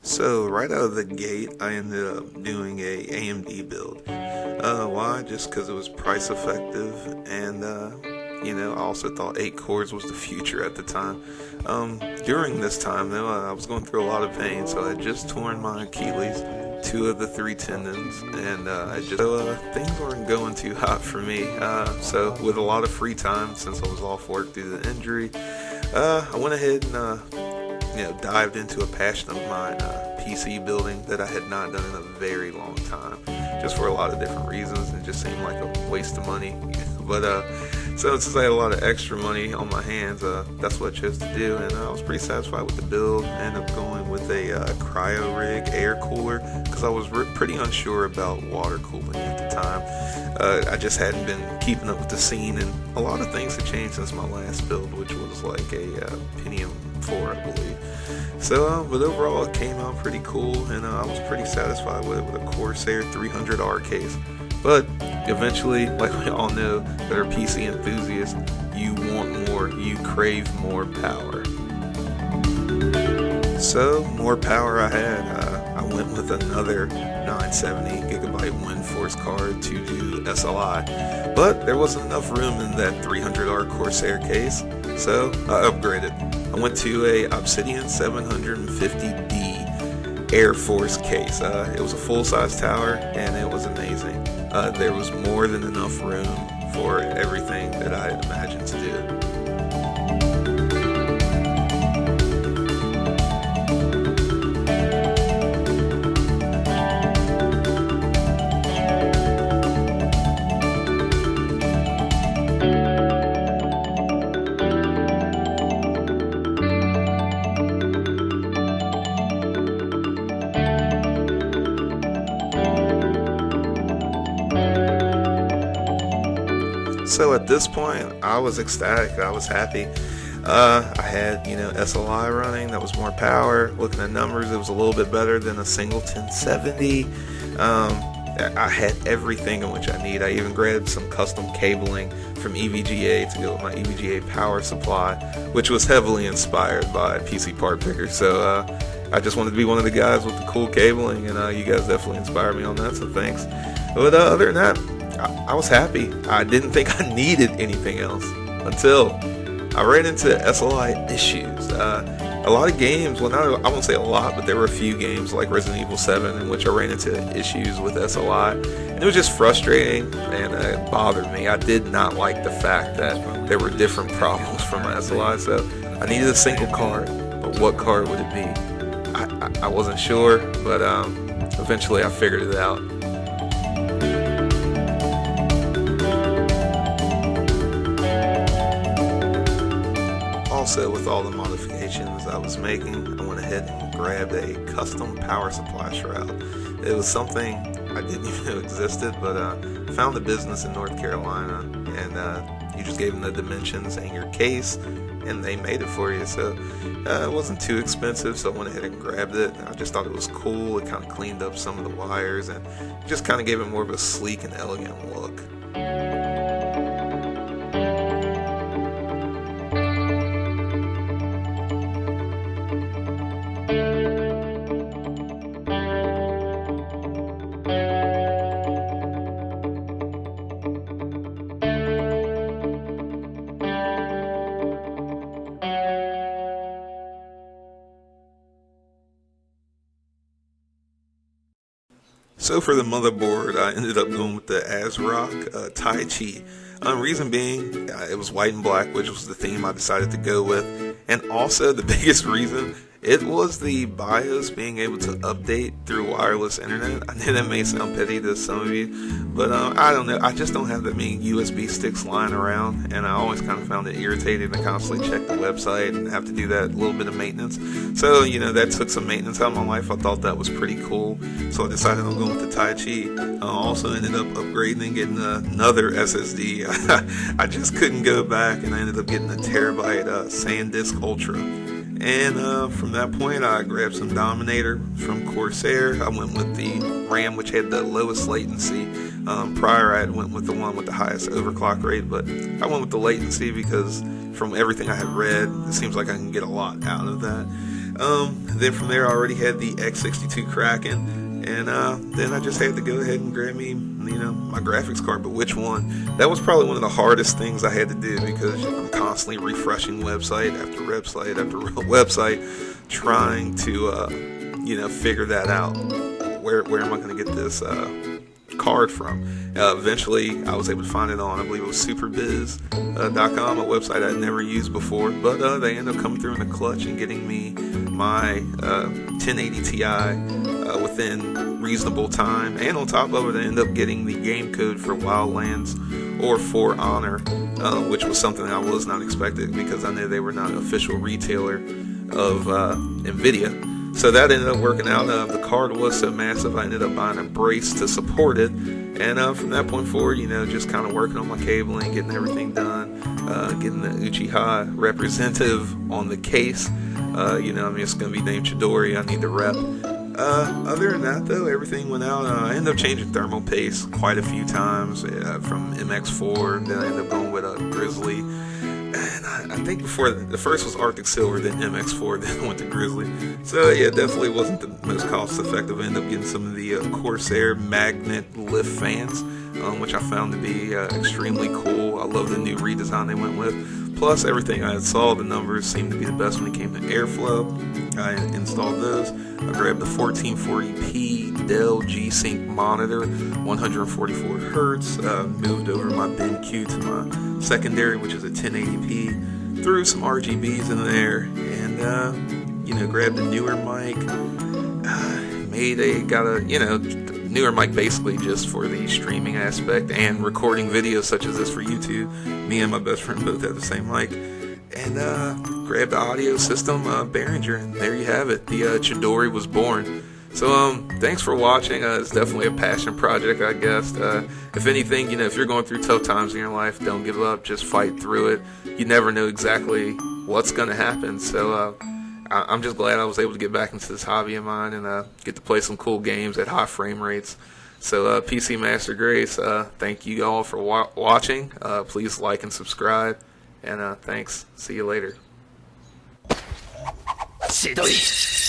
So right out of the gate, I ended up doing a AMD build. Why? Just because it was price effective, and I also thought 8 cores was the future at the time. During this time, though, I was going through a lot of pain, so I had just torn my Achilles, two of the three tendons, and things weren't going too hot for me. So with a lot of free time, since I was off work due to the injury, I went ahead and dived into a passion of mine, PC building that I had not done in a very long time, just for a lot of different reasons. It just seemed like a waste of money. But so since I had a lot of extra money on my hands, that's what I chose to do, and I was pretty satisfied with the build. I ended up going with a cryo rig air cooler because I was pretty unsure about water cooling at the time. I just hadn't been keeping up with the scene, and a lot of things had changed since my last build, which was like a Pentium 4, I believe. So, but overall it came out pretty cool, and I was pretty satisfied with it, with a Corsair 300R case. But eventually, like we all know that are PC enthusiasts, you want more, you crave more power. So, more power I had. I went with another 970 gigabyte WindForce card to do SLI, but there wasn't enough room in that 300R Corsair case, so I upgraded. I went to a Obsidian 750D Air Force case. It was a full-size tower, and it was amazing. There was more than enough room for everything that I had imagined to do. So at this point, I was ecstatic. I was happy. I had, SLI running. That was more power. Looking at numbers, it was a little bit better than a single 1070. I had everything in which I need. I even grabbed some custom cabling from EVGA to go with my EVGA power supply, which was heavily inspired by PC Part Picker. So I just wanted to be one of the guys with the cool cabling, and you guys definitely inspired me on that, so thanks. But other than that, I was happy. I didn't think I needed anything else until I ran into SLI issues. A lot of games, well, I won't say a lot, but there were a few games like Resident Evil 7 in which I ran into issues with SLI, and it was just frustrating, and it bothered me. I did not like the fact that there were different problems from my SLI, so I needed a single card, but what card would it be? I wasn't sure, but eventually I figured it out. Also, with all the modifications I was making, I went ahead and grabbed a custom power supply shroud. It was something I didn't even know existed, but found a business in North Carolina, and you just gave them the dimensions and your case, and they made it for you. So it wasn't too expensive, so I went ahead and grabbed it. I just thought it was cool. It kind of cleaned up some of the wires and just kind of gave it more of a sleek and elegant look. So for the motherboard, I ended up going with the ASRock Tai Chi. Reason being, it was white and black, which was the theme I decided to go with. And also, the biggest reason, it was the BIOS being able to update through wireless internet. I know that may sound petty to some of you, but I don't know. I just don't have that many USB sticks lying around, and I always kind of found it irritating to constantly check the website and have to do that little bit of maintenance. So, that took some maintenance out of my life. I thought that was pretty cool, so I decided I'm going with the Tai Chi. I also ended up upgrading and getting another SSD. I just couldn't go back, and I ended up getting a terabyte SanDisk Ultra. And from that point, I grabbed some Dominator from Corsair. I went with the RAM, which had the lowest latency. Prior, I had went with the one with the highest overclock rate, but I went with the latency because from everything I had read, it seems like I can get a lot out of that. Then from there, I already had the X62 Kraken, and then I just had to go ahead and grab me, my graphics card. But which one? That was probably one of the hardest things I had to do, because I'm constantly refreshing website after website after website, trying to, figure that out. Where am I going to get this card from? Eventually, I was able to find it on, I believe it was superbiz.com, a website I'd never used before, but they ended up coming through in the clutch and getting me my 1080 Ti within reasonable time, and on top of it, I ended up getting the game code for Wildlands or For Honor, which was something I was not expecting, because I knew they were not an official retailer of NVIDIA. So that ended up working out. The card was so massive, I ended up buying a brace to support it. And from that point forward, just kind of working on my cabling, getting everything done, getting the Uchiha representative on the case. It's going to be named Chidori. I need the rep. Other than that, though, everything went out. I ended up changing thermal paste quite a few times from MX4. Then I ended up going with a Grizzly. And I think before the first was Arctic Silver, then MX4, then I went to Grizzly. So yeah, definitely wasn't the most cost effective. I ended up getting some of the Corsair magnet lift fans, which I found to be extremely cool. I love the new redesign they went with. Plus, everything I had saw, the numbers seemed to be the best when it came to airflow. I installed those. I grabbed the 1440p Dell G-Sync monitor, 144 hertz. Moved over my BenQ to my secondary, which is a 1080p. Threw some RGBs in there, and grabbed a newer mic. Got a newer mic basically just for the streaming aspect and recording videos such as this for YouTube. Me and my best friend both have the same mic. And grabbed the audio system, Behringer, and there you have it. The Chidori was born. So thanks for watching. It's definitely a passion project, I guess. If anything, if you're going through tough times in your life, don't give up. Just fight through it. You never know exactly what's going to happen. So I'm just glad I was able to get back into this hobby of mine and get to play some cool games at high frame rates. So PC Master Grace, thank you all for watching. Please like and subscribe. And thanks. See you later. Chidori.